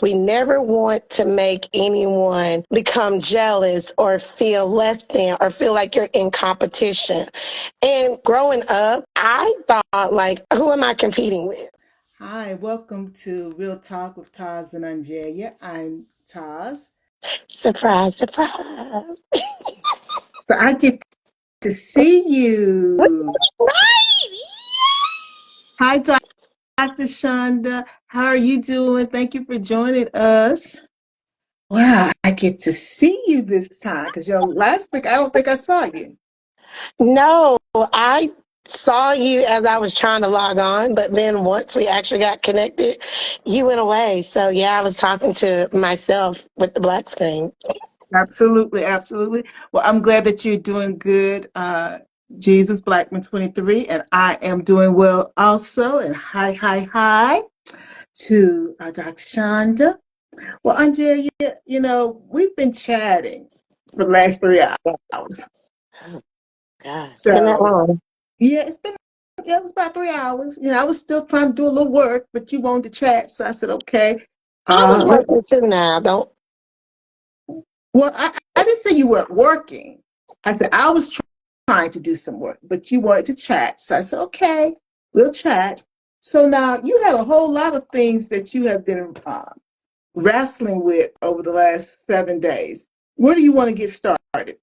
we never want to make anyone become jealous or feel less than or feel like you're in competition. And growing up, I thought, like, who am I competing with? Hi, welcome to Real Talk with TAS and OnJerya. I'm TAS. Surprise, surprise. So I get to see you. Right. Hi, Dr. Shonda. How are you doing? Thank you for joining us. Wow, I get to see you this time because last week I don't think I saw you. No, I saw you as I was trying to log on, but then once we actually got connected, you went away. So yeah, I was talking to myself with the black screen. Absolutely, absolutely. Well, I'm glad that you're doing good. Jesus Blackman 23, and I am doing well also. And hi to Dr. Shonda. Well, Andrea, we've been chatting for the last 3 hours. Oh, gosh, it's been that So, long. yeah, it was about 3 hours. I was still trying to do a little work, but you wanted to chat. So I said, okay. I was Uh, working too now. Don't. well, I didn't say you weren't working. I said, I was trying to do some work, but you wanted to chat. So I said, okay, we'll chat. So now you had a whole lot of things that you have been wrestling with over the last 7 days. Where do you want to get started?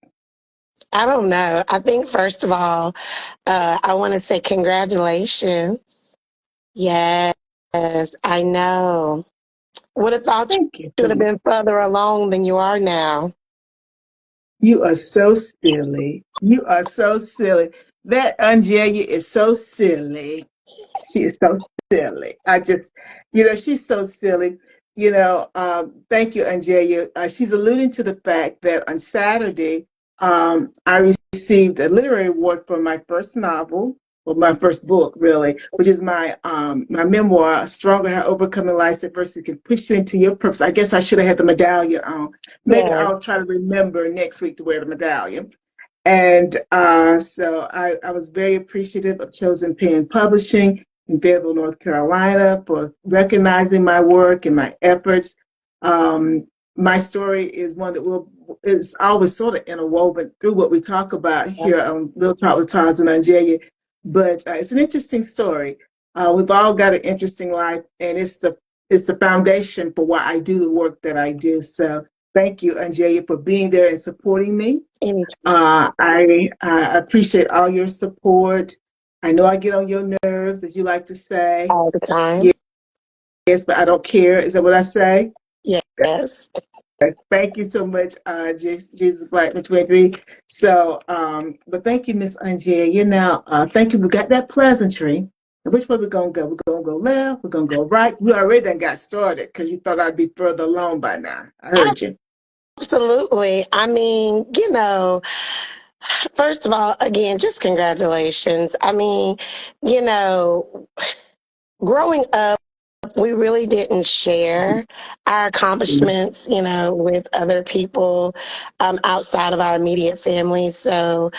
I don't know. I think first of all, I want to say congratulations. Yes, I know. Would have thought Thank you you so would have much. been further along than you are now. You are so silly. You are so silly. That Angelia is so silly. She is so silly. She's so silly. Thank you, Angelia. She's alluding to the fact that on Saturday, I received a literary award for my first novel, or my first book, really, which is my memoir, Stronger How Overcoming Life's Adversity Can Push You Into Your Purpose. I guess I should have had the medallion on. Maybe Yeah. I'll try to remember next week to wear the medallion. And so I was very appreciative of Chosen Pen Publishing in Fayetteville, North Carolina, for recognizing my work and my efforts. My story is one that it's always sort of interwoven through what we talk about here on Real Talk with Taz and Angelia. But it's an interesting story. We've all got an interesting life, and it's the foundation for why I do the work that I do. So thank you, Angelia, for being there and supporting me. Anytime. I appreciate all your support. I know I get on your nerves, as you like to say. All the time. Yes, but I don't care. Is that what I say? Yes. Thank you so much, Jesus Blackman 23. So, but thank you, Miss Angela. Thank you. We got that pleasantry. Which way we're gonna go? We're gonna go left. We're gonna go right. We already done got started because you thought I'd be further along by now. I heard you. Absolutely. I mean, first of all, again, just congratulations. I mean, you know, growing up, we really didn't share our accomplishments, with other people outside of our immediate family. So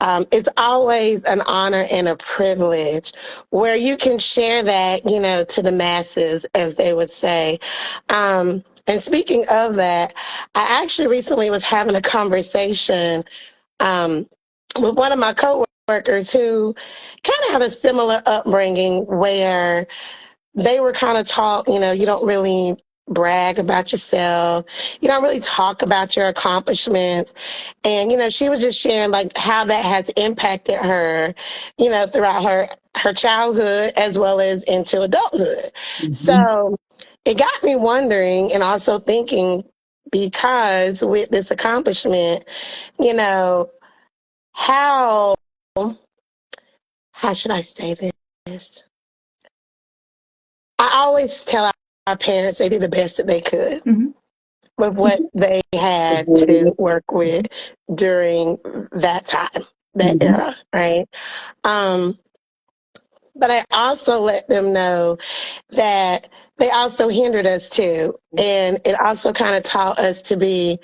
it's always an honor and a privilege where you can share that, to the masses, as they would say. And speaking of that, I actually recently was having a conversation um, with one of my coworkers who kind of had a similar upbringing where they were kind of taught, you don't really brag about yourself. You don't really talk about your accomplishments. And, she was just sharing like how that has impacted her, throughout her childhood as well as into adulthood. Mhm. So it got me wondering and also thinking because with this accomplishment, you know, how how should I say this? I always tell our parents they did the best that they could Mhm. with what they had to work with during that time, that Mhm. era, right? Um, but I also let them know that they also hindered us too. And it also kind of taught us to be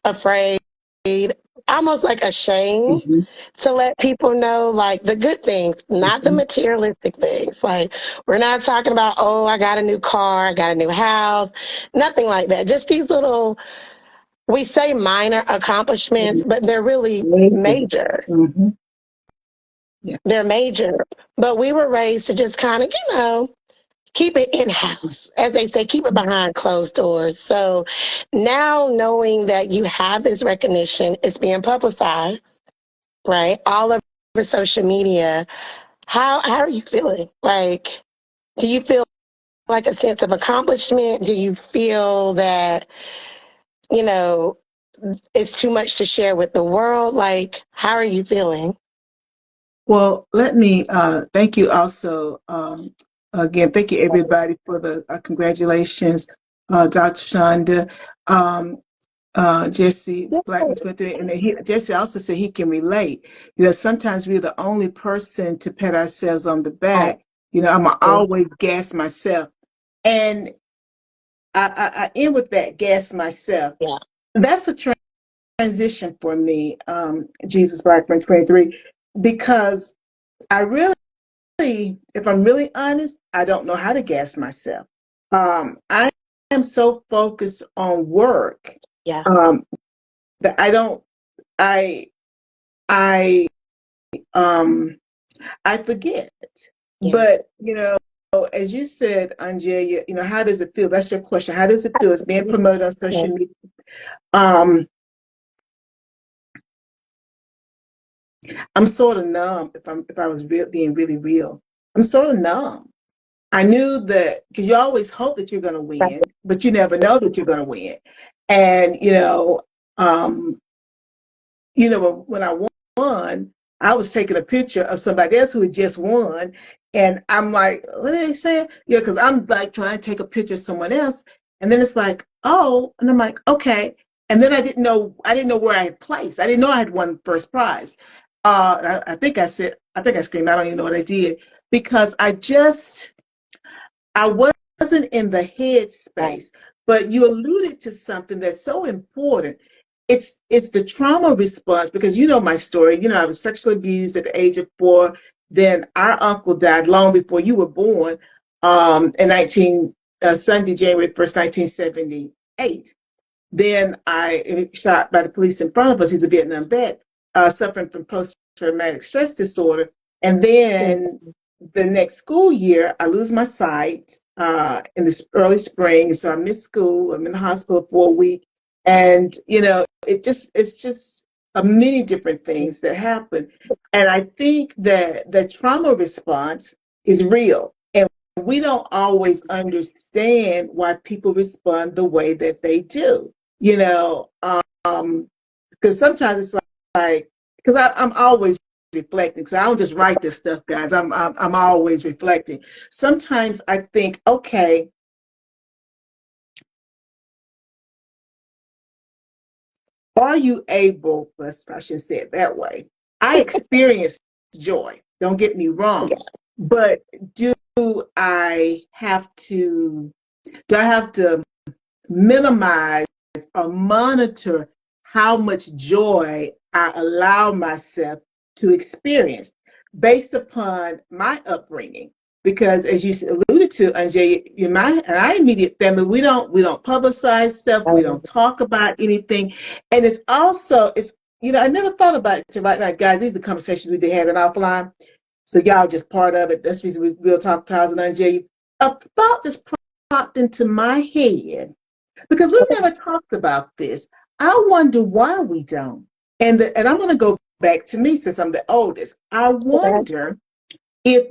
afraid almost like ashamed Mm-hmm. to let people know like the good things, not the Mm-hmm. materialistic things. Like we're not talking about, oh, I got a new car, I got a new house, nothing like that. Just these little, we say minor accomplishments, but they're really Major. major. Mm-hmm. Yeah. They're major. But we were raised to just kind of, keep it in house. As they say, keep it behind closed doors. So now knowing that you have this recognition, it's being publicized, right? All over social media. How are you feeling? Like, do you feel like a sense of accomplishment? Do you feel that, you know, it's too much to share with the world? Like, how are you feeling? Well, let me thank you also. Again, thank you everybody for the congratulations, Dr. Shonda. Jesse Yeah, Blackman 23, and Jesse also said he can relate. Sometimes we're the only person to pat ourselves on the I back. I'm do. always gas myself, and I end with that gas myself. Yeah. That's a transition for me, Jesus Blackman 23, because I really, if I'm really honest, I don't know how to gas myself. I am so focused on work Yeah. um, that I I um I forget. Yeah. But as you said, Angelia, how does it feel? That's your question. How does it feel? It's being promoted on Yeah. social media. Um, I'm sort of numb if I was being really real. I'm sort of numb. I knew that because you always hope that you're going to win, but you never know that you're going to win. And um, when I won, I was taking a picture of somebody else who had just won. And I'm like, what are they saying? Yeah, because I'm like trying to take a picture of someone else. And then it's like, oh, and I'm like, okay. And then I didn't know where I had placed. I didn't know I had won first prize. I think I screamed. I don't even know what I did because I wasn't in the head Right. space, but you alluded to something that's so important. It's the trauma response because you know my story. I was sexually abused at the age of 4. Then our uncle died long before you were born, in 19 Sunday, January 1st, 1978. Then I shot by the police in front of us. He's a Vietnam vet, suffering from post-traumatic stress disorder. And then the next school year, I lose my sight in this early spring. So I miss school. I'm in the hospital for a week. And, it's just a many different things that happen. And I think that the trauma response is real. And we don't always understand why people respond the way that they do, because sometimes it's like, because I'm always reflecting. So I don't just write this stuff, guys. I'm always reflecting. Sometimes I think, okay, are you able? I shouldn't say it that way. I experience joy. Don't get me Yeah. wrong, but do I have to? Do I have to minimize or monitor how much joy I allow myself to experience based upon my upbringing? Because as you alluded to, Anjay, in our immediate family, we don't publicize stuff, we don't talk about anything, and I never thought about it to right now, guys. These are the conversations we've been having offline, so y'all just part of it. That's the reason we'll talk to TAS OnJerya. A thought just popped into my head because we've never talked about this. I wonder why we don't. And I'm going to go back to me since I'm the oldest. I wonder if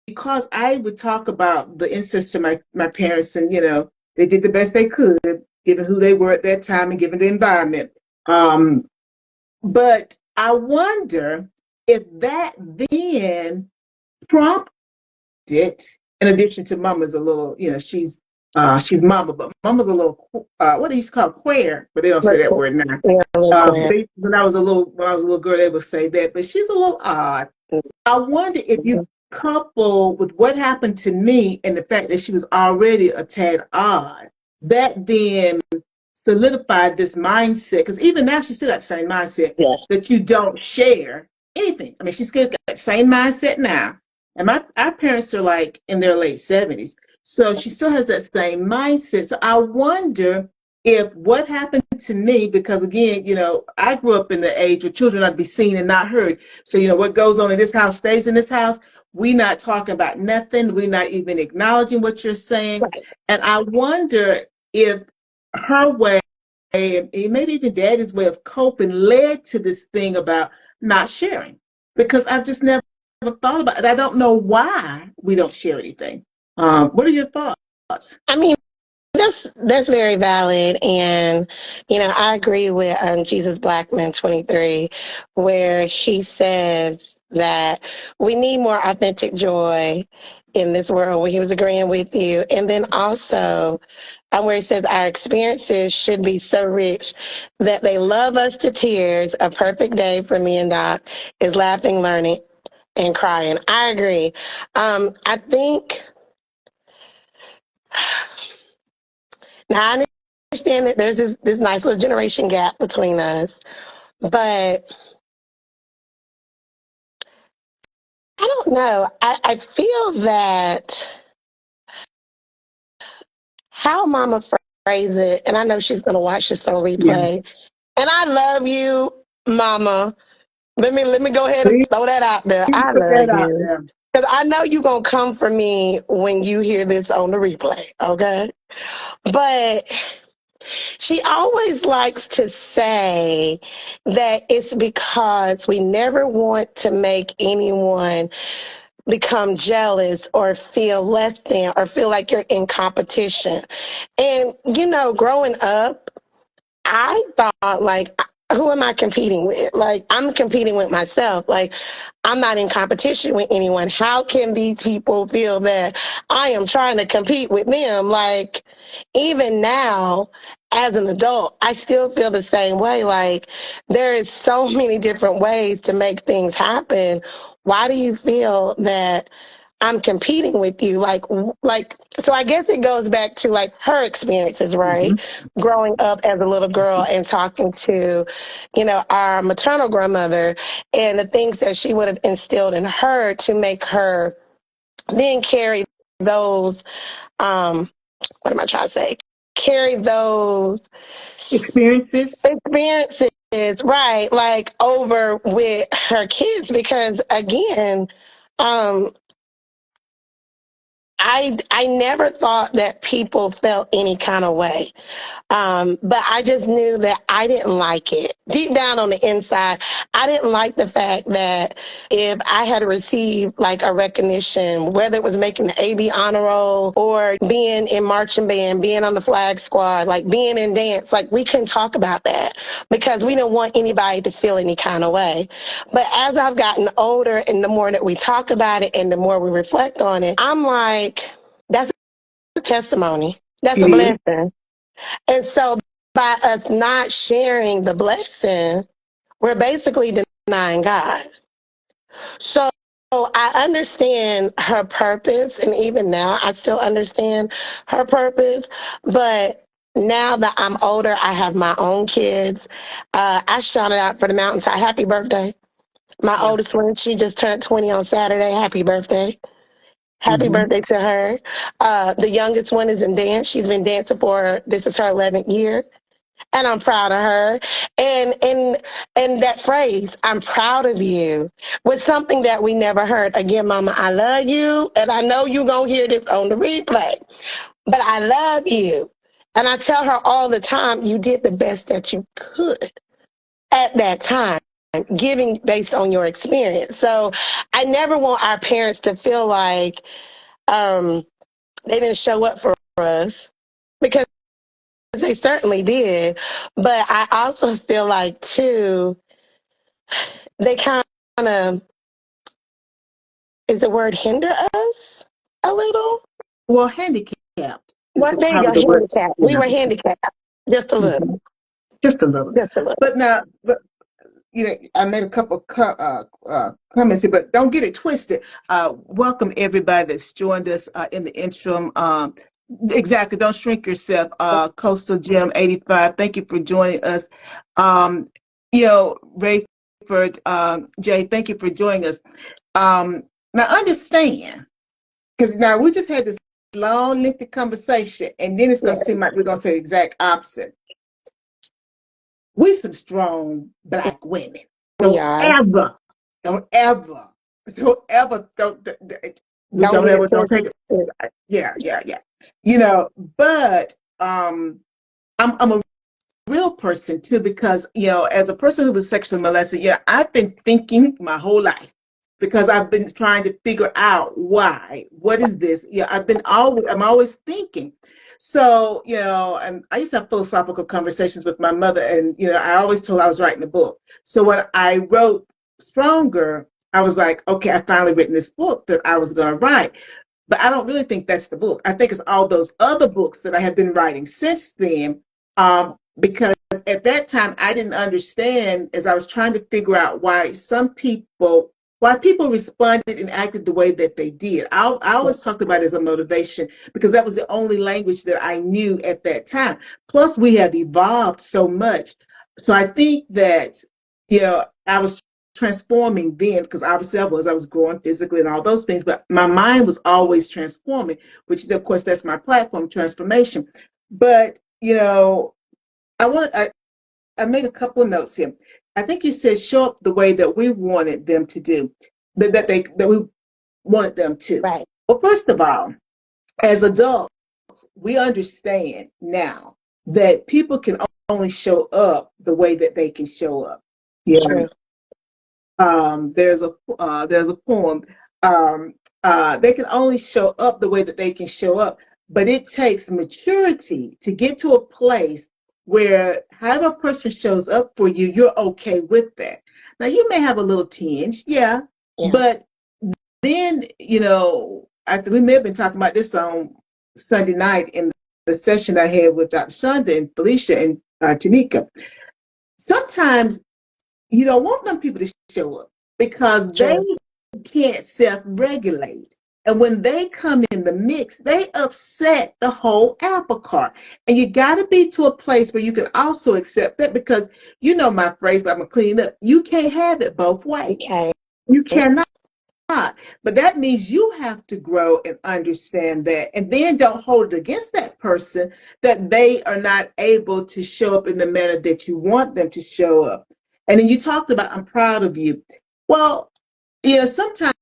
because I would talk about the incest to my parents, and they did the best they could given who they were at that time and given the environment. But I wonder if that then prompted, in addition to Mama's a little, she's Mama, but Mama's a little, what do you call queer? But they don't say that word now. Yeah, a little queer. When I was a little girl, they would say that, but she's a little odd. I wonder if you couple with what happened to me and the fact that she was already a tad odd, that then solidified this mindset, because even now she still got the same mindset Yeah. that you don't share anything. I mean, she's still got the same mindset now. And our parents are like in their late 70s. So she still has that same mindset. So I wonder if what happened to me, because again, I grew up in the age where children are to be seen and not heard. So, what goes on in this house stays in this house. We not talking about nothing. We're not even acknowledging what you're saying. Right. And I wonder if her way, and maybe even daddy's way of coping led to this thing about not sharing. Because I've just never thought about it. I don't know why we don't share anything. What are your thoughts? I mean, that's very valid, and I agree with Jesus Blackman 23, where he says that we need more authentic joy in this world. Where he was agreeing with you, and then also where he says our experiences should be so rich that they love us to tears. A perfect day for me and Doc is laughing, learning, and crying. I agree. I think now I understand that there's this nice little generation gap between us, but I don't know. I feel that how Mama phrased it, and I know she's going to watch this on Yeah. replay. And I love you, Mama. Let me go ahead and Please throw that out there. I put that love out you. there. Because I know you're going to come for me when you hear this on the replay, okay? But she always likes to say that it's because we never want to make anyone become jealous or feel less than or feel like you're in competition. And, growing up, I thought, like, who am I competing with? Like, I'm competing with myself. Like, I'm not in competition with anyone. How can these people feel that I am trying to compete with them? Like, even now, as an adult, I still feel the same way. Like, there is so many different ways to make things happen. Why do you feel that I'm competing with you? So I guess it goes back to like her experiences, right? Mm-hmm. Growing up as a little girl and talking to, our maternal grandmother and the things that she would have instilled in her to make her then carry those, what am I trying to say? Carry those Experiences. experiences, right? Like over with her kids, because again, um, I never thought that people felt any kind of way. But I just knew that I didn't like it. Deep down on the inside, I didn't like the fact that if I had received like a recognition, whether it was making the AB honor roll or being in marching band, being on the flag squad, like being in dance, like we couldn't talk about that because we didn't want anybody to feel any kind of way. But as I've gotten older and the more that we talk about it and the more we reflect on it, I'm like, that's a testimony. That's It a is. blessing. And so by us not sharing the blessing, we're basically denying God. So I understand her purpose. And even now, I still understand her purpose. But now that I'm older, I have my own kids. I shouted out for the mountainside, happy birthday. My Yeah. oldest one, she just turned 20 on Saturday. Happy birthday. Happy Mm-hmm. birthday to her. The youngest one is in dance. She's been dancing this is her 11th year. And I'm proud of her. And that phrase, I'm proud of you, was something that we never heard. Again, Mama, I love you, and I know you're gonna hear this on the replay, but I love you. And I tell her all the time, you did the best that you could at that time, giving based on your experience. So I never want our parents to feel like they didn't show up for us, because they certainly did. But I also feel like, too, they kind of, is the word hinder us a little? Well, handicapped is Well, there you go, probably the word. handicapped. We Yeah. were handicapped just a Mhm. little, Just a little. just a little. But now, I made a couple comments here, but don't get it twisted. Welcome everybody that's joined us in the interim. Exactly. Don't shrink yourself. Coastal Gem 85. Thank you for joining us. Um, Rayford, Jay, thank you for joining us. Now understand, because now we just had this long, lengthy conversation, and then it's going to seem like we're going to say the exact opposite. We some strong Black women. We Don't are. ever, don't ever, don't ever, Don't get it don't take twisted. it. Yeah. But I'm a real person too, because as a person who was sexually molested, I've been thinking my whole life, because I've been trying to figure out why. What is this? I'm always thinking. So, and I used to have philosophical conversations with my mother, and I always told her I was writing a book. So when I wrote Stronger, I was like, okay, I finally written this book that I was going to write. But I don't really think that's the book. I think it's all those other books that I have been writing since then, because at that time I didn't understand, as I was trying to figure out why people responded and acted the way that they did. I always talked about it as a motivation, because that was the only language that I knew at that time. Plus, we have evolved so much. So I think that, I was transforming then, because obviously I was growing physically and all those things, but my mind was always transforming, which of course that's my platform, transformation. But I made a couple of notes here. I think you said show up the way that we wanted them to do, that we wanted them to. Right. Well, first of all, as adults, we understand now that people can only show up the way that they can show up. Yeah. True. There's a poem. They can only show up the way that they can show up, but it takes maturity to get to a place where however a person shows up for you, you're okay with that. Now you may have a little tinge, yeah, Yeah. but then we may have been talking about this on Sunday night in the session I had with Dr. Shonda and Felicia and Tanika. Sometimes you don't want them people to show up, because they True. can't self-regulate. And when they come in the mix, they upset the whole apple cart. And you got to be to a place where you can also accept that, because my phrase, but I'm going to clean it up. You can't have it both ways. Okay. You cannot. But that means you have to grow and understand that, and then don't hold it against that person that they are not able to show up in the manner that you want them to show up. And then you talked about, I'm proud of you. Well, sometimes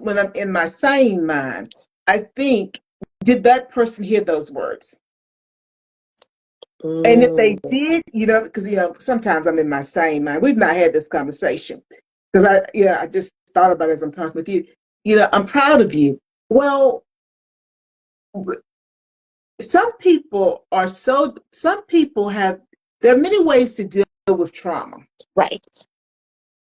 when I'm in my sane mind, I think, did that person hear those words? And if they Mm. did, because sometimes I'm in my sane mind. We've not had this conversation, because I just thought about it as I'm talking with you. I'm proud of you. Well, some people have, there are many ways to deal with trauma. Right.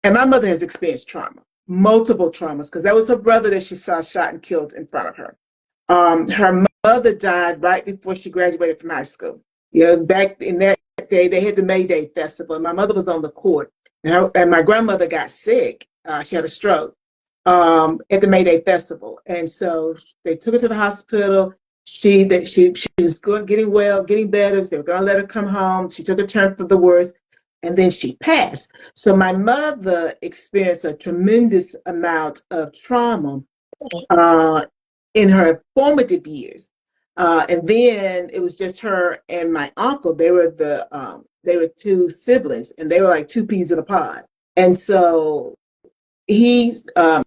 And my mother has experienced trauma, multiple traumas, because that was her brother that she saw shot and killed in front of her. Her mother died right before she graduated from high school. Back in that day, they had the May Day festival, and my mother was on the court, and my grandmother got sick. She had a stroke at the May Day festival, and so they took her to the hospital. She was good, getting well, getting better. So they were going to let her come home. She took a turn for the worse, and then she passed. So my mother experienced a tremendous amount of trauma uh, in her formative years. And then it was just her and my uncle. They were two siblings, and they were like two peas in a pod. And so he's at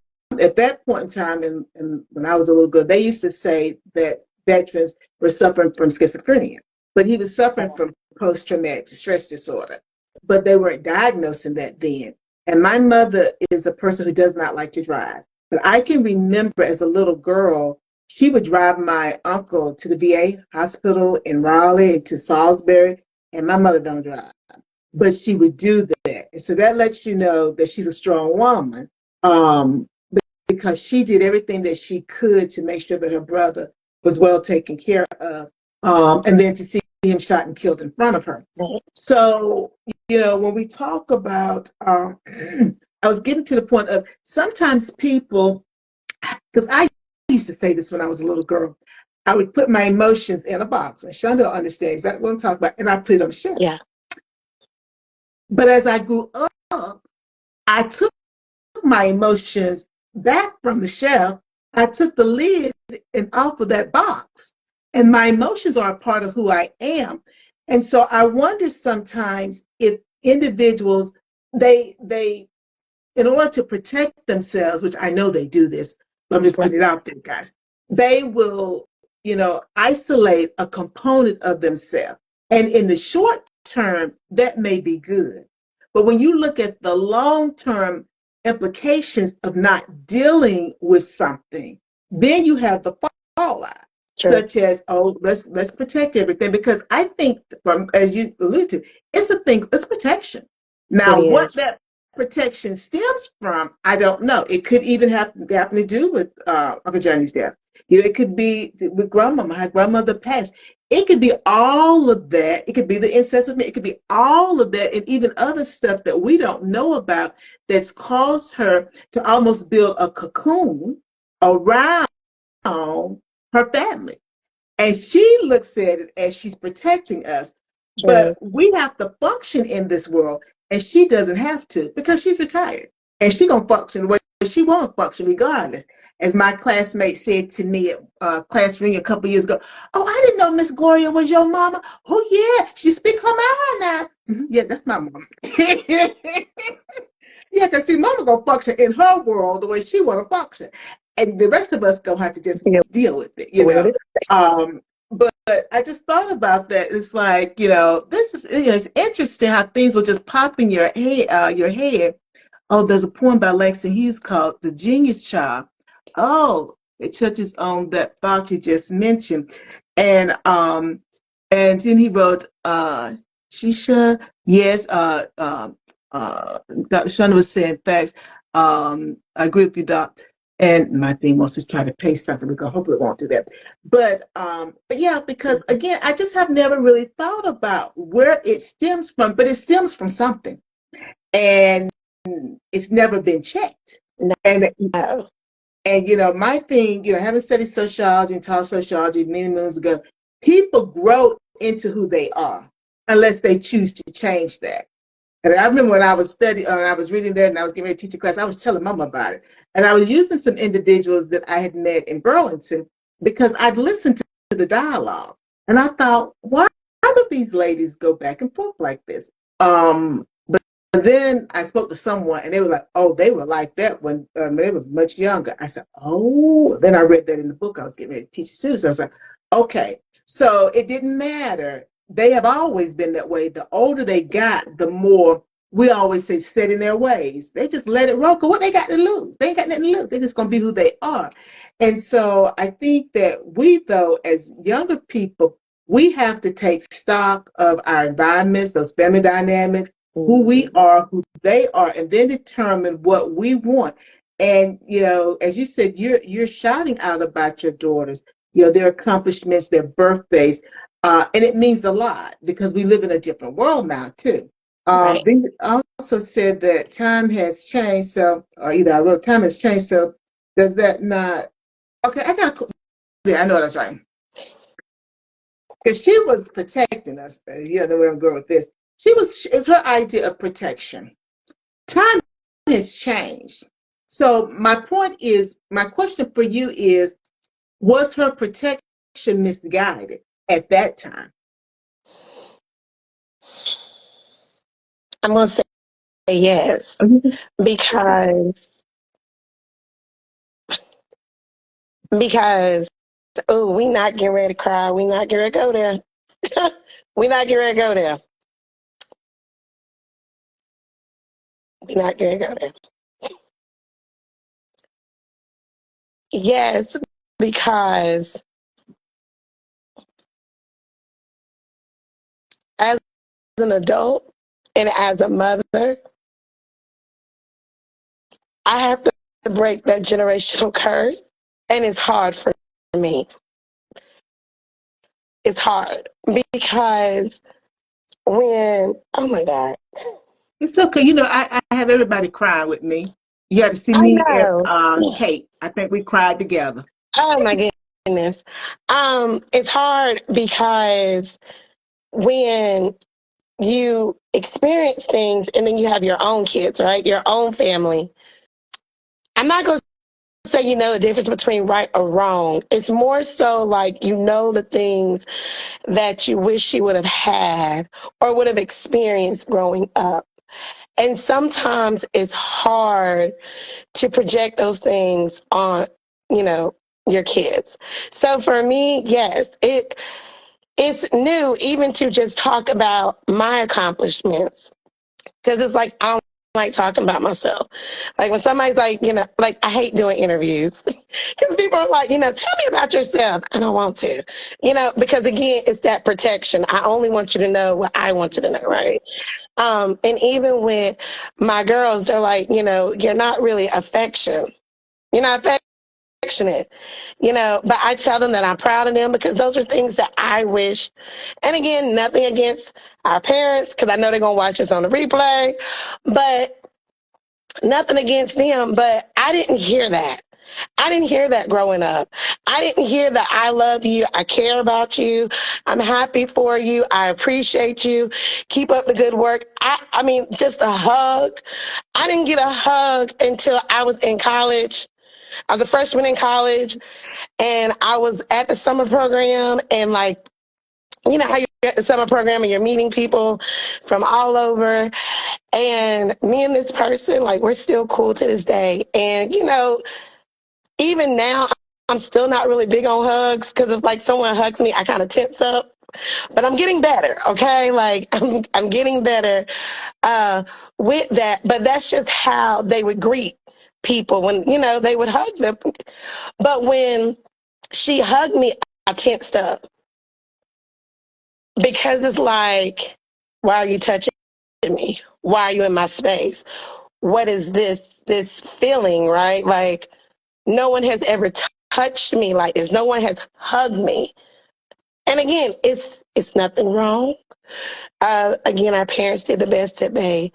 that point in time, and when I was a little girl, they used to say that veterans were suffering from schizophrenia, but he was suffering from post-traumatic stress disorder, but they weren't diagnosing that then. And my mother is a person who does not like to drive, but I can remember as a little girl, she would drive my uncle to the VA hospital in Raleigh, to Salisbury, and my mother don't drive, but she would do that. And so that lets you know that she's a strong woman, um, because she did everything that she could to make sure that her brother was well taken care of, and then to see him shot and killed in front of her. Right. So, when we talk about, I was getting to the point of sometimes people, because I used to say this when I was a little girl, I would put my emotions in a box, and Shonda understands exactly what I'm talking about, and I put it on the shelf. Yeah. But as I grew up, I took my emotions back from the shelf. I took the lid and off of that box, and my emotions are a part of who I am. And so I wonder sometimes if individuals, they in order to protect themselves, which I know they do this, but I'm just Right. putting it out there, guys, they will, isolate a component of themselves. And in the short term, that may be good. But when you look at the long term implications of not dealing with something, then you have the fallout, True. such as, oh, let's protect everything. Because I think, from as you alluded to, it's protection. It Now, what is. that protection stems from, I don't know. It could even happen to do with Uncle Johnny's death. It could be with grandmama, her grandmother passed. It could be all of that. It could be the incest with me. It could be all of that, and even other stuff that we don't know about that's caused her to almost build a cocoon around her family. And she looks at it as she's protecting us. True. But we have to function in this world, and she doesn't have to because she's retired. And she's going to function the way she won't function regardless. As my classmate said to me at class reunion a couple years ago, oh, I didn't know Miss Gloria was your mama. Oh, yeah, she speak her mind now. Yeah, that's my mom. Yeah, because see, mama going to function in her world the way she want to function. And the rest of us going to have to just Yeah. deal with it, With it. but I just thought about that. It's like, this is, it's interesting how things will just pop in your head, Oh, there's a poem by Langston Hughes called The Genius Child. Oh, it touches on that thought you just mentioned. And then he wrote, Shisha, yes, Dr. Shonda was saying facts. I agree with you, Doc. And my thing wants to try to paste something. We hopefully it won't do that. But yeah, because again, I just have never really thought about where it stems from, but it stems from something. And it's never been checked. And No. my thing, having studied sociology and taught sociology many moons ago, people grow into who they are unless they choose to change that. And I remember when I was studying, I was reading that, and I was getting ready to teach a class. I was telling Mama about it, and I was using some individuals that I had met in Burlington because I'd listened to the dialogue, and I thought, why do these ladies go back and forth like this? But then I spoke to someone, and they were like, "Oh, they were like that when they was much younger." I said, "Oh." Then I read that in the book I was getting ready to teach students. I was like, "Okay." So it didn't matter. They have always been that way. The older they got, the more we always say set in their ways. They just let it roll. Cause what they got to lose? They ain't got nothing to lose. They're just gonna be who they are. And so I think that we, though, as younger people, we have to take stock of our environments, those family dynamics, who we are, who they are, and then determine what we want. And as you said, you're shouting out about your daughters, their accomplishments, their birthdays, and it means a lot because we live in a different world now too. Right. They also said that time has changed, so or either I wrote time has changed. So does that not? Okay, yeah, I know that's right. Because she was protecting us. The way I'm going with this. It's her idea of protection. Time has changed. So my question for you is, was her protection misguided at that time? I'm going to say yes because because oh, we not getting ready to cry. We not getting ready to go there. We not getting ready to go there. We not getting ready to go there. Yes, because as an adult and as a mother, I have to break that generational curse, and it's hard for me. It's hard because oh my God, It's okay. I have everybody crying with me. You had to see I me and know. Kate. I think we cried together. Oh my goodness. goodness. It's hard because when you experience things and then you have your own kids, right? Your own family. I'm not going to say you know the difference between right or wrong. It's more so like you know the things that you wish you would have had or would have experienced growing up. And sometimes it's hard to project those things on, you know, your kids. So for me, yes, it's new even to just talk about my accomplishments because it's like I don't like talking about myself. Like when somebody's like, you know, like I hate doing interviews because people are like, you know, tell me about yourself. I don't want to, you know, because again, it's that protection. I only want you to know what I want you to know, right? And even with my girls, they're like, you know, you're not really affection. You're not affectionate, you know, but I tell them that I'm proud of them because those are things that I wish. And again, nothing against our parents because I know they're going to watch this on the replay, but nothing against them. But I didn't hear that. I didn't hear that growing up. I didn't hear that I love you. I care about you. I'm happy for you. I appreciate you. Keep up the good work. I mean, just a hug. I didn't get a hug until I was in college. I was a freshman in college and I was at the summer program and like, you know how you're at the summer program and you're meeting people from all over. And me and this person, like, we're still cool to this day. And, you know, even now, I'm still not really big on hugs because if like someone hugs me, I kind of tense up. But I'm getting better, okay? Like I'm getting better with that. But that's just how they would greet people when you know they would hug them. But when she hugged me, I tensed up because it's like, why are you touching me? Why are you in my space? What is this feeling, right? Like no one has ever touched me like this. No one has hugged me. And again, it's nothing wrong. Again, our parents did the best that they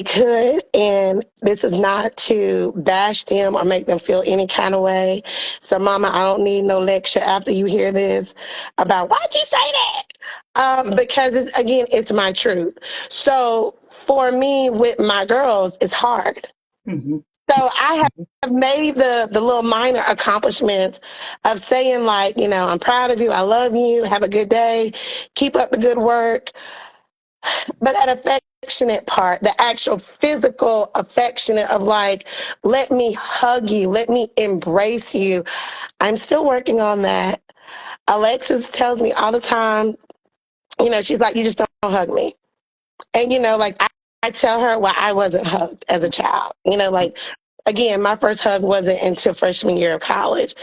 could, and this is not to bash them or make them feel any kind of way. So, Mama, I don't need no lecture after you hear this about why'd you say that? Because again, it's my truth. So, for me, with my girls, it's hard. Mm-hmm. So I have made the little minor accomplishments of saying like, you know, I'm proud of you, I love you, have a good day, keep up the good work. But that affectionate part, the actual physical affectionate of like, let me hug you, let me embrace you. I'm still working on that. Alexis tells me all the time, you know, she's like, you just don't hug me. And, you know, like I tell her why I wasn't hugged as a child. You know, like, again, my first hug wasn't until freshman year of college.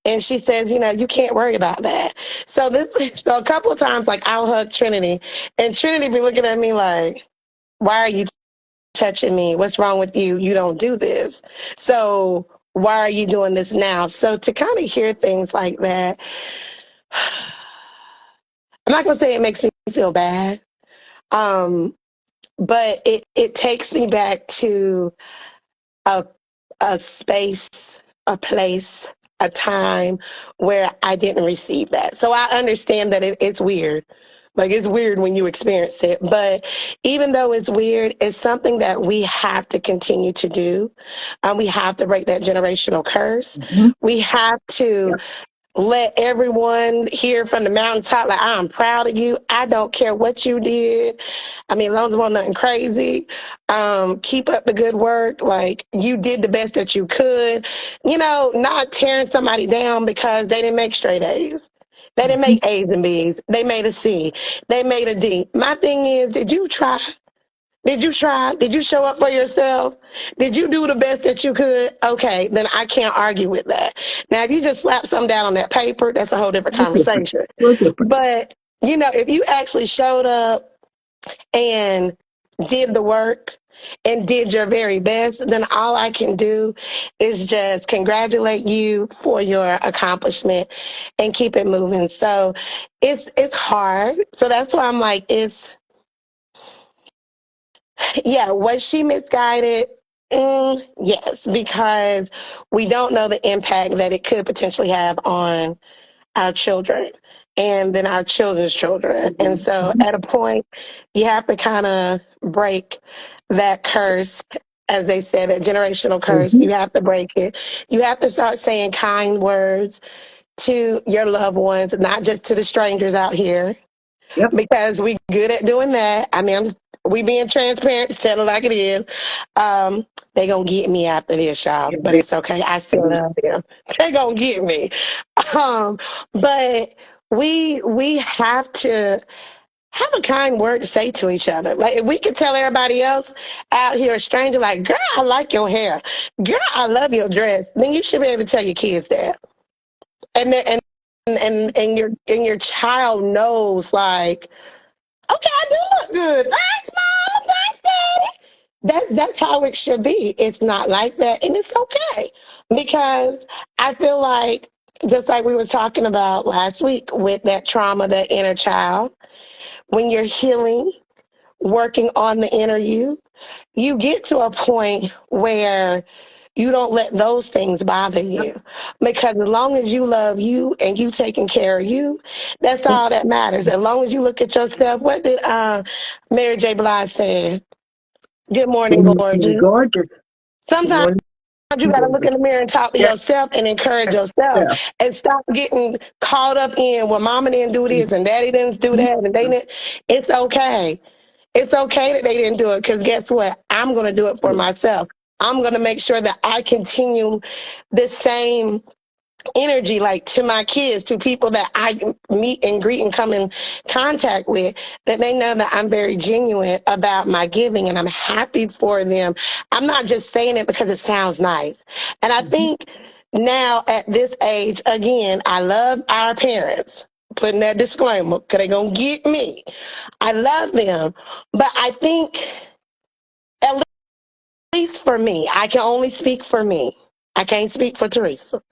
And she says, you know, you can't worry about that. So so a couple of times, like, I'll hug Trinity, and Trinity be looking at me like, why are you touching me? What's wrong with you? You don't do this. So why are you doing this now? So to kind of hear things like that, I'm not going to say it makes me feel bad. Um, but it takes me back to a a space, a place, a time where I didn't receive that. So I understand that it's weird. Like it's weird when you experience it. But even though it's weird, it's something that we have to continue to do. We have to break that generational curse. Mm-hmm. We have to Yep. let everyone hear from the mountaintop, like, I'm proud of you. I don't care what you did. I mean, as long as it wasn't nothing crazy, keep up the good work. Like, you did the best that you could. You know, not tearing somebody down because they didn't make straight A's. They didn't Mm-hmm. make A's and B's. They made a C. They made a D. My thing is, did you try? Did you try? Did you show up for yourself? Did you do the best that you could? Okay, then I can't argue with that. Now, if you just slap something down on that paper, that's a whole different We're different. conversation. We're different. But, you know, if you actually showed up and did the work and did your very best, then all I can do is just congratulate you for your accomplishment and keep it moving. So it's hard. So that's why I'm like, yeah, was she misguided? Yes, because we don't know the impact that it could potentially have on our children and then our children's children. And so Mhm. at a point, you have to kind of break that curse. As they said, that generational curse, Mhm. you have to break it. You have to start saying kind words to your loved ones, not just to the strangers out here, Yep. because we good at doing that. I mean, we being transparent, tell it like it is. They gonna get me after this, y'all, Yeah, but it's okay. I still they- love them. They gonna get me. Um, but we have to have a kind word to say to each other. Like if we could tell everybody else out here, a stranger, like, girl, I like your hair. Girl, I love your dress. Then you should be able to tell your kids that. And your child knows like, okay, I do look good. Thanks, mom. Thanks, daddy. That's how it should be. It's not like that, and it's okay because I feel like just like we were talking about last week with that trauma, that inner child, when you're healing, working on the inner you get to a point where you don't let those things bother Yep. you because as long as you love you and you taking care of you, that's Yep. all that matters. As long as you look at yourself, what did Mary J. Blige say? Good Good morning, morning, gorgeous. gorgeous. Good Sometimes morning, you got to look gorgeous. in the mirror and talk to Yes. yourself and encourage yourself Yeah. and stop getting caught up in, well, mama didn't do this and daddy didn't do that and they didn't. It's okay. It's okay that they didn't do it because guess what? I'm going to do it for myself. I'm going to make sure that I continue the same energy, like to my kids, to people that I meet and greet and come in contact with, that they know that I'm very genuine about my giving and I'm happy for them. I'm not just saying it because it sounds nice. And I Mhm. think now at this age, again, I love our parents. Putting that disclaimer, because they're going to get me. I love them. But I think, at least for me, I can only speak for me. I can't speak for Teresa.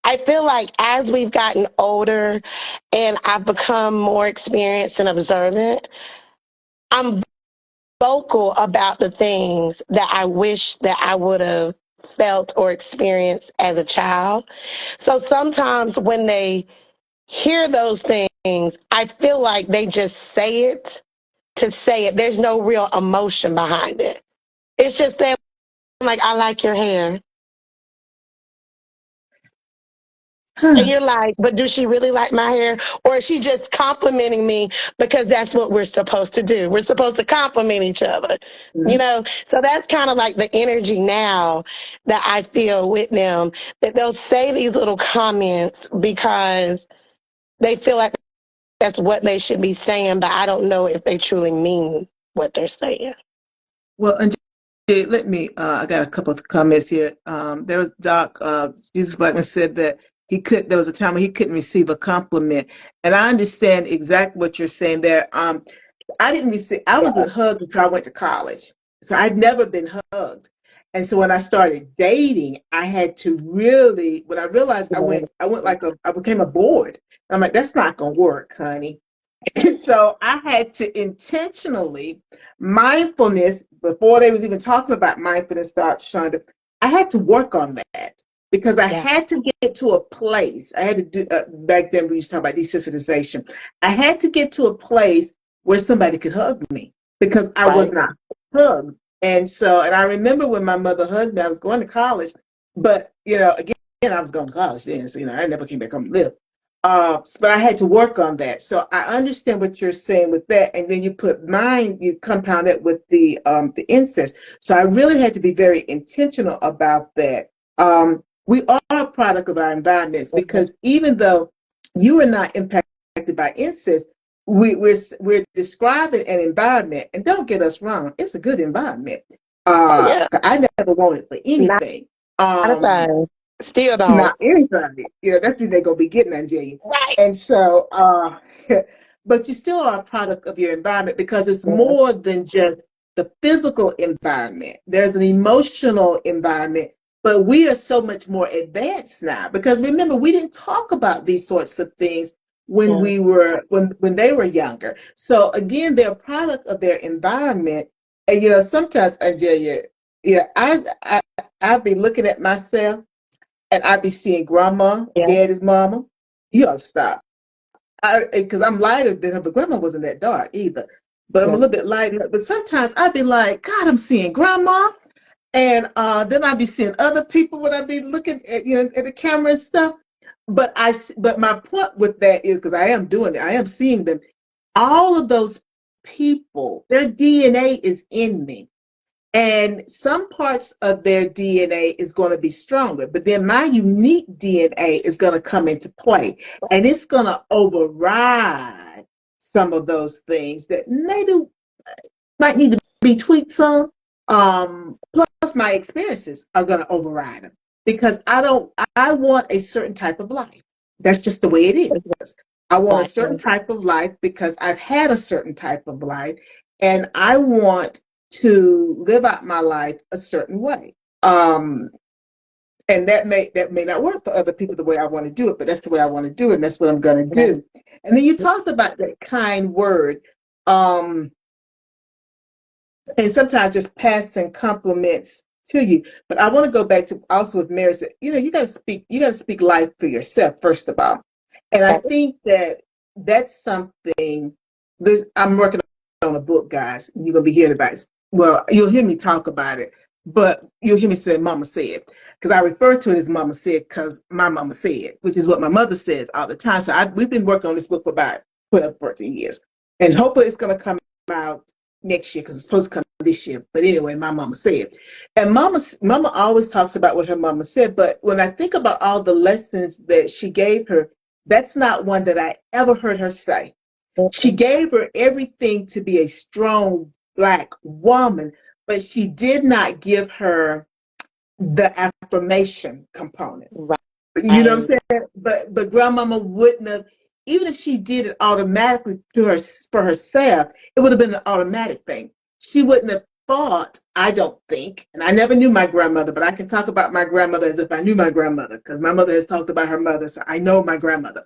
I feel like as we've gotten older and I've become more experienced and observant, I'm vocal about the things that I wish that I would have felt or experienced as a child. So sometimes when they hear those things, I feel like they just say it to say it. There's no real emotion behind it. It's just saying, like, I like your hair. And you're like, but do she really like my hair? Or is she just complimenting me because that's what we're supposed to do? We're supposed to compliment each other, you Mhm. know? So that's kind of like the energy now that I feel with them, that they'll say these little comments because they feel like that's what they should be saying, but I don't know if they truly mean what they're saying. Well, and let me, I got a couple of comments here. There was Doc, Jesus Blackman said that there was a time when he couldn't receive a compliment. And I understand exactly what you're saying there. I didn't receive, I was hugged until I went to college. So I'd never been hugged. And so when I started dating, I had to really, when I realized I went like I became a board. I'm like, that's not going to work, honey. And so I had to intentionally mindfulness before they was even talking about mindfulness, Dr. Shonda. I had to work on that because I Yeah. had to get to a place. I had to do back then we used to talk about desensitization. I had to get to a place where somebody could hug me because I was Right. not hugged. And so, and I remember when my mother hugged me, I was going to college, but again, I was going to college then, so I never came back home to live. But I had to work on that. So I understand what you're saying with that. And then you compound it with the incest. So I really had to be very intentional about that. We are a product of our environments because even though you are not impacted by incest, we're describing an environment, and don't get us wrong, it's a good environment. Oh, yeah. I never wanted for Not anything. a Um, thing. Still don't. not anybody. That's what they're gonna be getting on you. Right. And so but you still are a product of your environment because it's Mhm. more than just the physical environment. There's an emotional environment, but we are so much more advanced now because remember we didn't talk about these sorts of things when Yeah. we were when they were younger. So again, they're a product of their environment And sometimes, Angelia, I I'd be looking at myself and I'd be seeing grandma, Yeah. daddy's mama. You ought to stop. Because I'm lighter than her, but grandma wasn't that dark either. But I'm a Yeah. little bit lighter. But sometimes I'd be like, God, I'm seeing grandma. And then I'd be seeing other people when I'd be looking at at the camera and stuff. But my point with that is because I am doing it, I am seeing them. All of those people, their DNA is in me. And some parts of their DNA is going to be stronger, but then my unique DNA is going to come into play and it's going to override some of those things that maybe might need to be tweaked some. Plus, my experiences are going to override them because I want a certain type of life. That's just the way it is. I want a certain Exactly. type of life because I've had a certain type of life and I want to live out my life a certain way. And that may not work for other people the way I want to do it, but that's the way I want to do it, and that's what I'm going to Yeah. do. And then you talked about that kind word. Um, and sometimes just passing compliments to you. But I want to go back to also with Mary said, you got to speak life for yourself, first of all. And I think that that's something I'm working on a book, guys. You're going to be hearing about it. Well, you'll hear me talk about it, but you'll hear me say Mama said. Because I refer to it as Mama said because my mama said, which is what my mother says all the time. So we've been working on this book for about 12, 14 years. And hopefully it's going to come out next year because it's supposed to come this year. But anyway, my mama said. And mama always talks about what her mama said. But when I think about all the lessons that she gave her, that's not one that I ever heard her say. She gave her everything to be a strong Black woman, but she did not give her the affirmation component. You know what Right. I'm saying? But grandmama wouldn't have, even if she did it automatically to her for herself, it would have been an automatic thing. She wouldn't have thought, I don't think, and I never knew my grandmother, but I can talk about my grandmother as if I knew my grandmother, because my mother has talked about her mother, so I know my grandmother.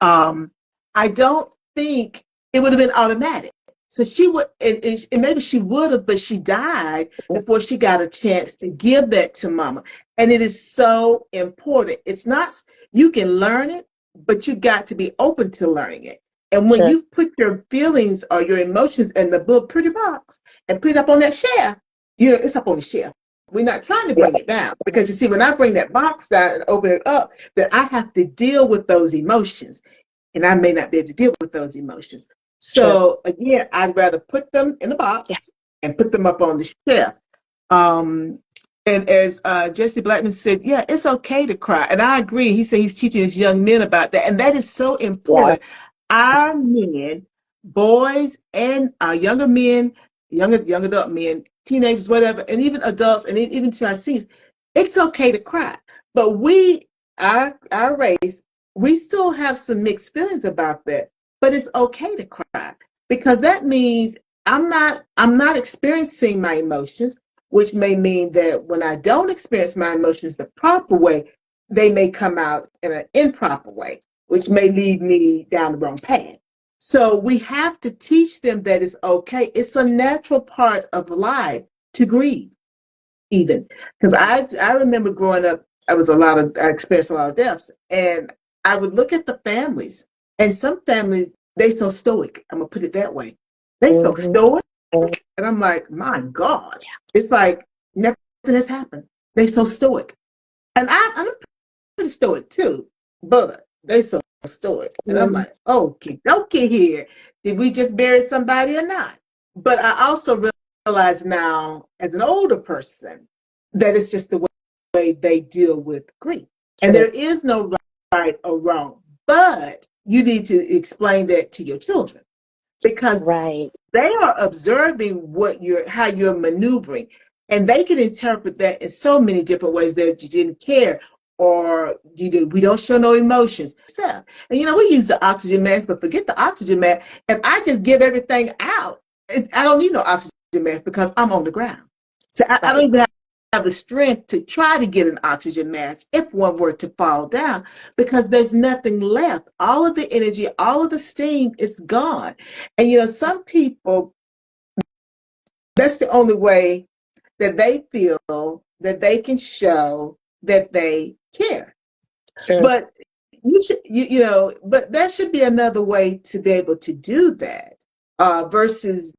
Um, I don't think it would have been automatic. So she would, and maybe she would have, but she died before she got a chance to give that to mama. And it is so important. It's not, you can learn it, but you got to be open to learning it. And when Sure. you put your feelings or your emotions in the little pretty box and put it up on that shelf, it's up on the shelf. We're not trying to Yeah. bring it down because you see, when I bring that box down and open it up, then I have to deal with those emotions and I may not be able to deal with those emotions. Sure. So again, I'd rather put them in a Yeah. box and put them up on the shelf. Um, and as Jesse Blackman said, yeah, it's okay to cry. And I agree. He said he's teaching his young men about that. And that is so Yeah. important. Our men, boys and younger men, young adult men, teenagers, whatever, and even adults and even to our seniors, it's okay to cry. But our race, we still have some mixed feelings about that. But it's okay to cry because that means I'm not experiencing my emotions, which may mean that when I don't experience my emotions the proper way, they may come out in an improper way, which may lead me down the wrong path. So we have to teach them that it's okay. It's a natural part of life to grieve, even. Because I remember growing up, I experienced a lot of deaths. And I would look at the families, and some families, they so stoic. I'm gonna put it that way. They so Mm-hmm. stoic. And I'm like, my God, it's like nothing has happened. They so stoic. And I'm pretty stoic too, but they so stoic. And I'm Mm-hmm. like, okay here. Did we just bury somebody or not? But I also realize now, as an older person, that it's just the way they deal with grief. And True. there is no right or wrong, but you need to explain that to your children because Right. they are observing how you're maneuvering, and they can interpret that in so many different ways that you didn't care or we don't show no emotions. And we use the oxygen mask, but forget the oxygen mask. If I just give everything out, I don't need no oxygen mask because I'm on the ground. So I don't Right. even have the strength to try to get an oxygen mask if one were to fall down because there's nothing left. All of the energy, all of the steam is gone. And some people That's the only way that they feel that they can show that they care. Sure. But but there should be another way to be able to do that, versus,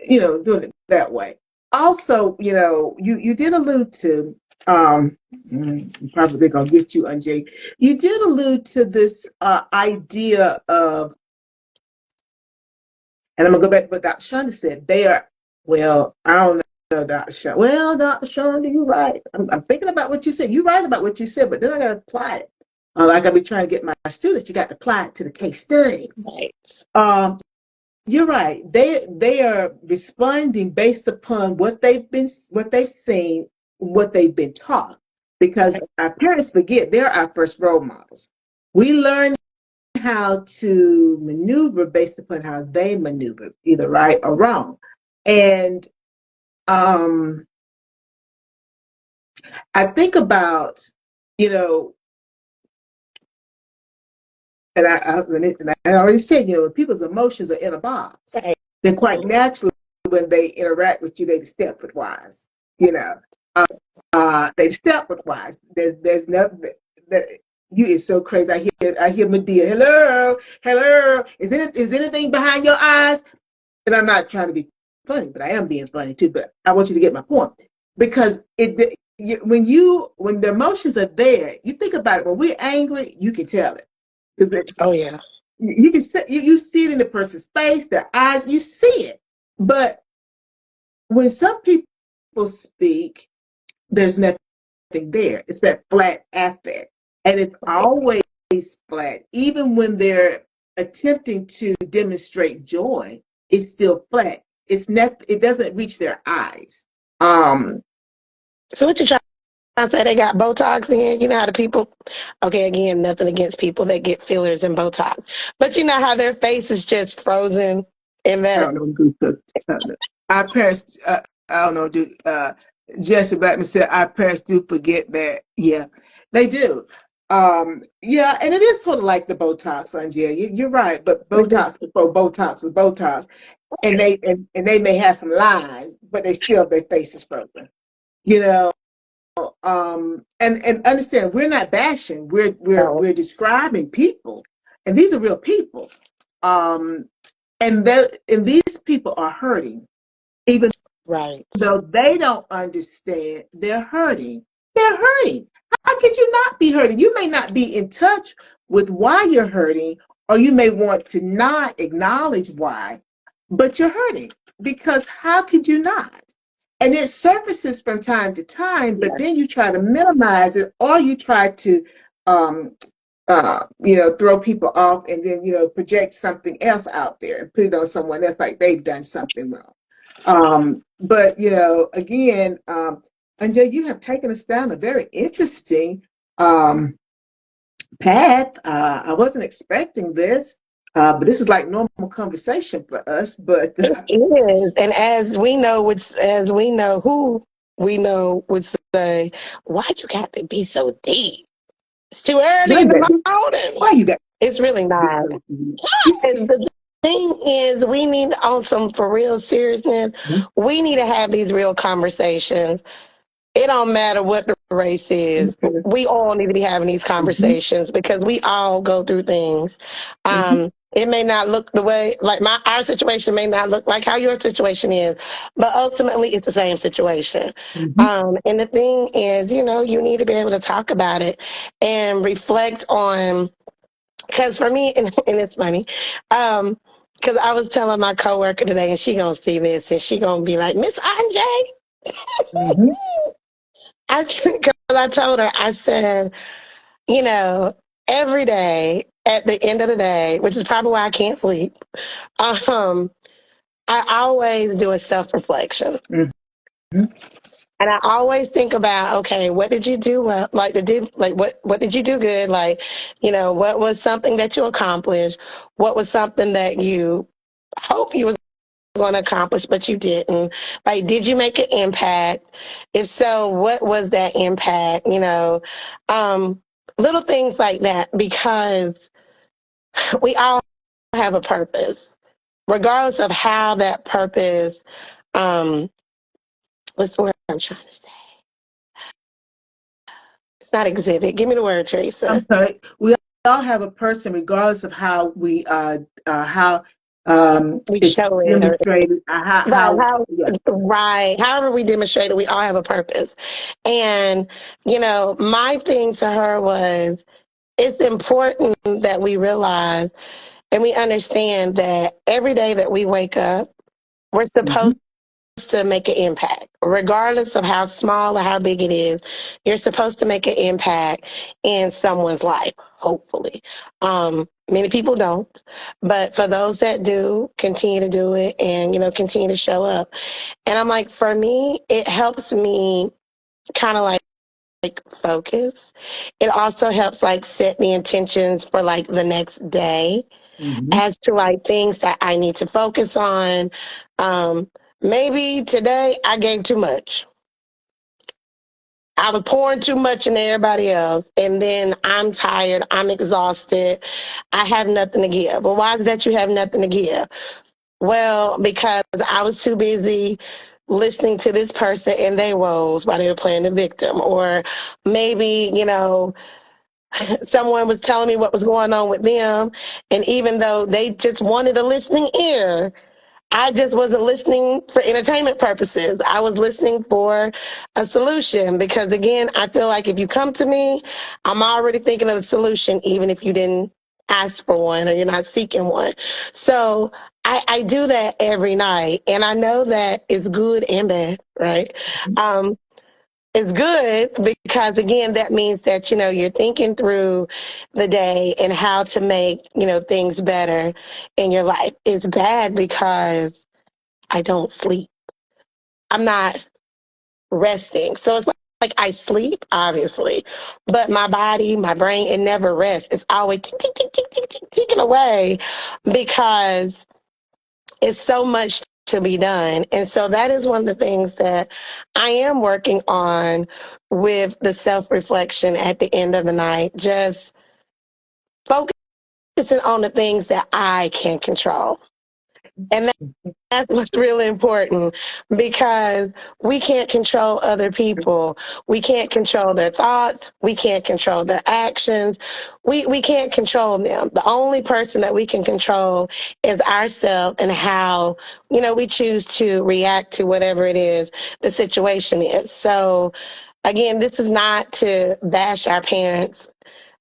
doing it that way. Also, you did allude to, I'm probably gonna get you, Anjay. You did allude to this idea of, and I'm gonna go back to what Dr. Shonda said. They are, well, I don't know, Dr. Shonda. Well, Dr. Shonda, you're right. I'm thinking about what you said. You're right about what you said, but then I gotta apply it. Like I be trying to get my students, you got to apply it to the case study. Right. Um, you're right. They are responding based upon what they've seen, what they've been taught. Because Right. our parents forget they're our first role models. We learn how to maneuver based upon how they maneuver, either right or wrong. And um, I think about, you know, and I already said, people's emotions are in a box. Right. Then quite naturally, when they interact with you, they step wise. You know, they step wise. There's nothing that you is so crazy. I hear Medea. Hello, hello. Is anything behind your eyes? And I'm not trying to be funny, but I am being funny too. But I want you to get my point, because when the emotions are there, you think about it. When we're angry, you can tell it. Oh yeah. You can see, you see it in the person's face, their eyes, you see it. But when some people speak, there's nothing there. It's that flat affect. And it's always flat. Even when they're attempting to demonstrate joy, it's still flat. It doesn't reach their eyes. Um, So what you trying to say? They got Botox in? You know how the people? Okay, again, nothing against people that get fillers and Botox, but you know how their face is just frozen in I that. don't know who our parents, I don't know, Jesse Blackman said our parents do forget that. Yeah, they do. Yeah, and it is sort of like the Botox, Anjia. You're right, but Botox before Botox was Botox, and they may have some lines, but their face is frozen. You know, and understand, we're not bashing. We're describing people, and these are real people. Um, and these people are hurting, even Right. though they don't understand. They're hurting. They're hurting. How could you not be hurting? You may not be in touch with why you're hurting, or you may want to not acknowledge why, but you're hurting, because how could you not? And it surfaces from time to time, but Yes. then you try to minimize it, or you try to um, throw people off, and then, project something else out there and put it on someone else like they've done something wrong. But, again, Anjay, you have taken us down a very interesting um, path. I wasn't expecting this, but this is like normal conversation for us. But It is, and as we know who we know would say, "Why you got to be so deep? It's too early why in you the got morning." why you got It's really not. this? And the thing is, we need on some for real seriousness. We need to have these real conversations. It don't matter what the race is. We all need to be having these conversations because we all go through things. It may not look the way like our situation may not look like how your situation is, but ultimately it's the same situation. And the thing is, you need to be able to talk about it and reflect on. Because for me, and it's funny, because I was telling my coworker today, and she gonna see this, and she gonna be like, Miss Anjay. Because I told her, I said, you know, every day at the end of the day, which is probably why I can't sleep, um, I always do a self reflection. And I always think about, okay, what did you do well? What did you do good? Like, what was something that you accomplished? What was something that you hope you were going to accomplish, but you didn't? Like, did you make an impact? If so, what was that impact? Um, little things like that, because we all have a purpose, regardless of how that purpose um, what's the word I'm trying to say? It's not exhibit. Give me the word, I'm Teresa. sorry. We all have a person, regardless of how We it's show it. demonstrated. Right, How yeah. right. However we demonstrated, we all have a purpose. And, my thing to her was it's important that we realize and we understand that every day that we wake up, we're Mm-hmm. supposed to make an impact, regardless of how small or how big it is. You're supposed to make an impact in someone's life, hopefully. Many people don't, but for those that do, continue to do it and, continue to show up. And I'm like, for me, it helps me kind of like focus. It also helps like set the intentions for like the next day Mm-hmm. as to like things that I need to focus on. Um, Maybe today I gave too much. I was pouring too much into everybody else, and then I'm tired. I'm exhausted. I have nothing to give. Well, why is that you have nothing to give? Well, because I was too busy listening to this person and they woes while they were playing the victim. Or maybe, someone was telling me what was going on with them. And even though they just wanted a listening ear, I just wasn't listening for entertainment purposes. I was listening for a solution because, again, I feel like if you come to me, I'm already thinking of a solution, even if you didn't ask for one or you're not seeking one. So I do that every night. And I know that it's good and bad, right? Um, it's good because, again, that means that, you're thinking through the day and how to make, things better in your life. It's bad because I don't sleep. I'm not resting. So it's like I sleep, obviously, but my body, my brain, it never rests. It's always tick, tick, tick, tick, tick, tick, ticking away because it's so much to be done. And so that is one of the things that I am working on with the self reflection at the end of the night, just focusing on the things that I can control. And that's what's really important because we can't control other people. We can't control their thoughts. We can't control their actions. We can't control them. The only person that we can control is ourselves and how, we choose to react to whatever it is the situation is. So, again, this is not to bash our parents.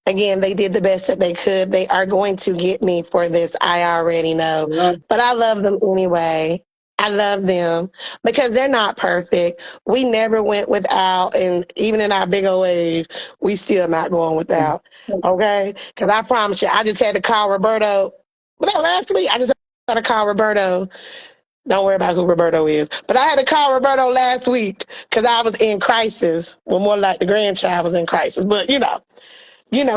Again, they did the best that they could. They are going to get me for this. I already know. Yeah. But I love them anyway. I love them because they're not perfect. We never went without, and even in our big old age, we still not going without. Okay? Because I promise you, I just had to call Roberto. Was that last week? I just had to call Roberto. Don't worry about who Roberto is. But I had to call Roberto last week because I was in crisis. Well, more like the grandchild was in crisis. But,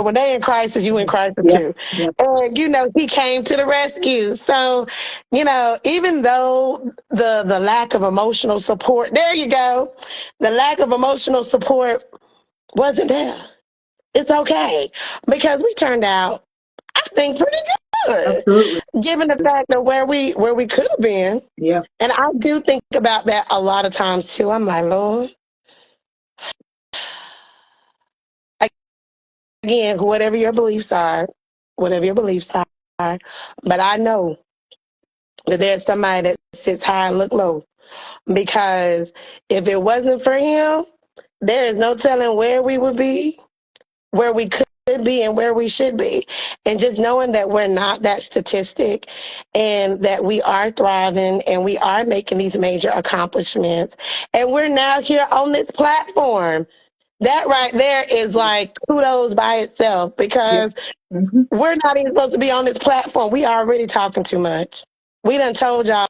when they in crisis, you in crisis Yeah. too. Yeah. And he came to the rescue. So, even though the lack of emotional support, there you go, the lack of emotional support wasn't there. It's okay because we turned out, I think, pretty good, Absolutely. given the fact of where we could have been. Yeah. And I do think about that a lot of times too. I'm like, Lord, again, whatever your beliefs are, but I know that there's somebody that sits high and look low because if it wasn't for him, there is no telling where we would be, where we could be, and where we should be. And just knowing that we're not that statistic and that we are thriving and we are making these major accomplishments and we're now here on this platform. That right there is like kudos by itself Yeah. because Mm-hmm. we're not even supposed to be on this platform. We already talking too much. We done told y'all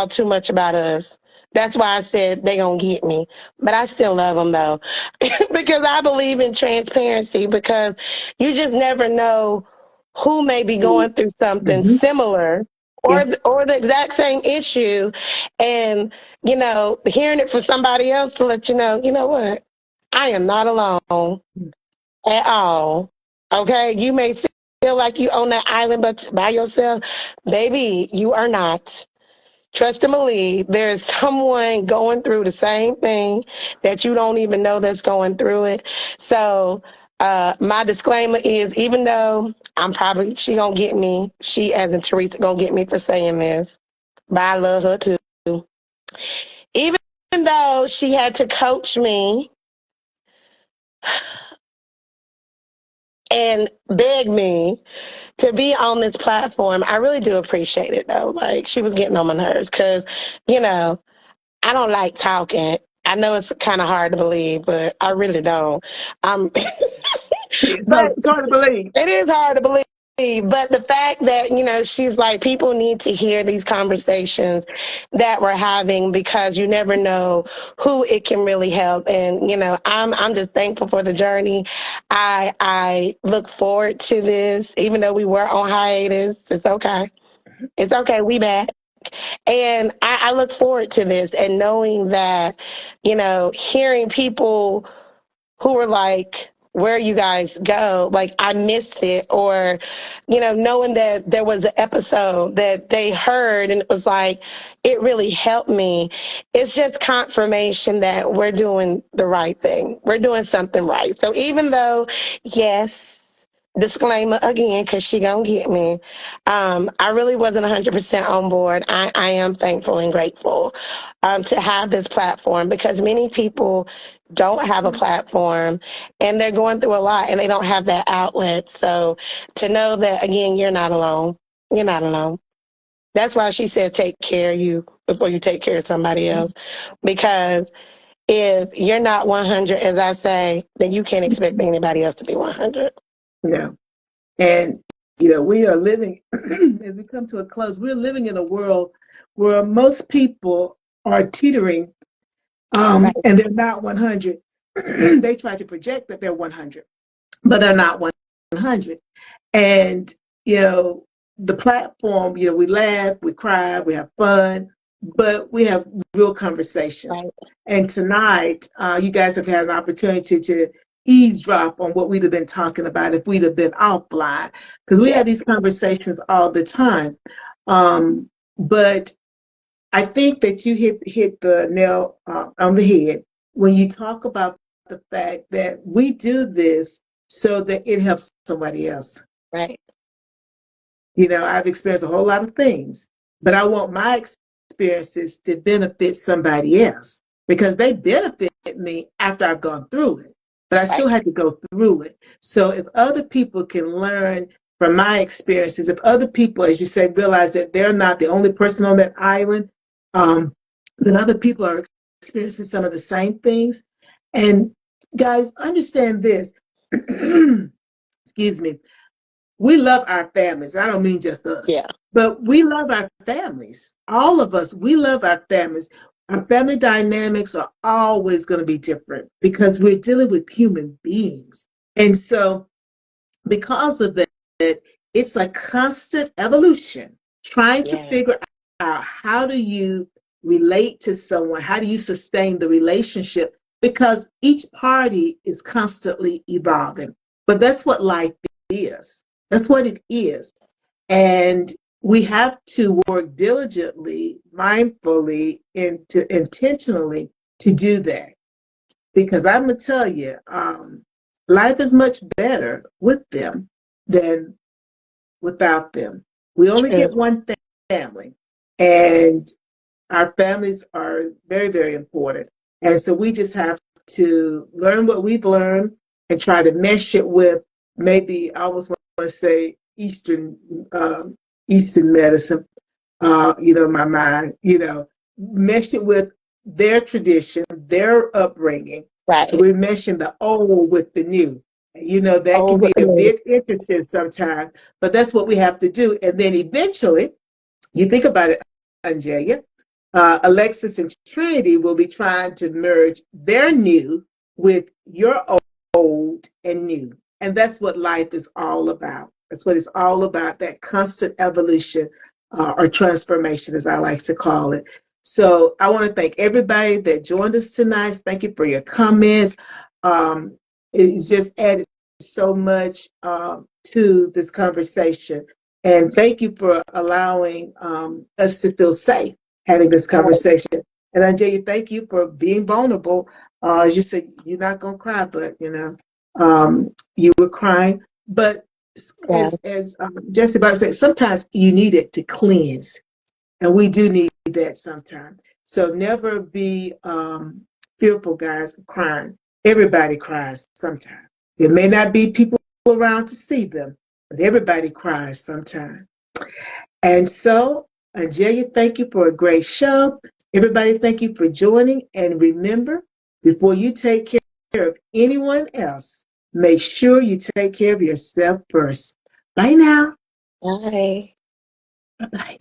too much about us. That's why I said they gonna get me. But I still love them though. Because I believe in transparency because you just never know who may be going through something Mm-hmm. similar Yeah. or the exact same issue and hearing it from somebody else to let you know what? I am not alone at all. Okay, you may feel like you on that island but by yourself. Baby, you are not. trust and believe there's someone going through the same thing that you don't even know that's going through it. So my disclaimer is, even though she gonna get me, she as in Teresa gonna get me for saying this, but I love her too. Even though she had to coach me and beg me to be on this platform, I really do appreciate it though. Like, she was getting on my nerves because, you know, I don't like talking. I know it's kind of hard to believe, but I really don't. Um, but It's hard to believe. it is hard to believe. But the fact that, she's like, people need to hear these conversations that we're having, because you never know who it can really help. And, I'm just thankful for the journey. I look forward to this, even though we were on hiatus. It's okay. It's okay. We back. And I look forward to this, and knowing that, hearing people who were like, where you guys go, like, I missed it, or, knowing that there was an episode that they heard and it was like, it really helped me. It's just confirmation that we're doing the right thing. We're doing something right. So even though, yes, disclaimer again, because she gonna get me, I really wasn't 100% on board. I am thankful and grateful to have this platform, because many people don't have a platform and they're going through a lot and they don't have that outlet. So to know that, again, you're not alone. You're not alone. That's why she said take care of you before you take care of somebody else. Because if you're not 100, as I say, then you can't expect anybody else to be 100. Yeah. And, we are living, as we come to a close, we're living in a world where most people are teetering, Right. and they're not 100. They try to project that they're 100, but they're not 100. And, the platform, we laugh, we cry, we have fun, but we have real conversations. Right. And tonight, you guys have had an opportunity to eavesdrop on what we'd have been talking about if we'd have been offline, because we Yeah. have these conversations all the time. But I think that you hit the nail on the head when you talk about the fact that we do this so that it helps somebody else. Right. I've experienced a whole lot of things, but I want my experiences to benefit somebody else, because they benefit me after I've gone through it. But I still Right. had to go through it. So if other people can learn from my experiences, if other people, as you say, realize that they're not the only person on that island, then other people are experiencing some of the same things. And guys, understand this. Excuse me. We love our families. I don't mean just us, Yeah. but we love our families. All of us, we love our families. Our family dynamics are always going to be different because we're dealing with human beings. And so, because of that, it's a constant evolution, trying to Yeah. figure out, how do you relate to someone? How do you sustain the relationship? Because each party is constantly evolving. But that's what life is. That's what it is. And we have to work diligently, mindfully, and intentionally to do that. Because I'm going to tell you, life is much better with them than without them. We only True. get one family, and our families are very, very important. And so we just have to learn what we've learned and try to mesh it with, maybe I almost want to say Eastern medicine, my mind, mesh it with their tradition, their upbringing. So Right. we're meshing the old with the new. That can Old be with the a new. bit interesting sometimes, but that's what we have to do. And then eventually, you think about it, Anjaya, Alexis and Trinity will be trying to merge their new with your old and new. And that's what life is all about. That's what it's all about, that constant evolution, or transformation, as I like to call it. So I want to thank everybody that joined us tonight. Thank you for your comments. It just added so much to this conversation. And thank you for allowing us to feel safe. having this conversation. And Anjaya, thank you for being vulnerable. As you said, you're not going to cry, but you were crying. But Yeah. as Jesse Bobby said, sometimes you need it to cleanse, and we do need that sometimes. So never be fearful, guys, of crying. Everybody cries sometimes. There may not be people around to see them, but everybody cries sometimes. And so, Anjaya, thank you for a great show. Everybody, thank you for joining. And remember, before you take care of anyone else, make sure you take care of yourself first. Bye now. Bye. Bye-bye.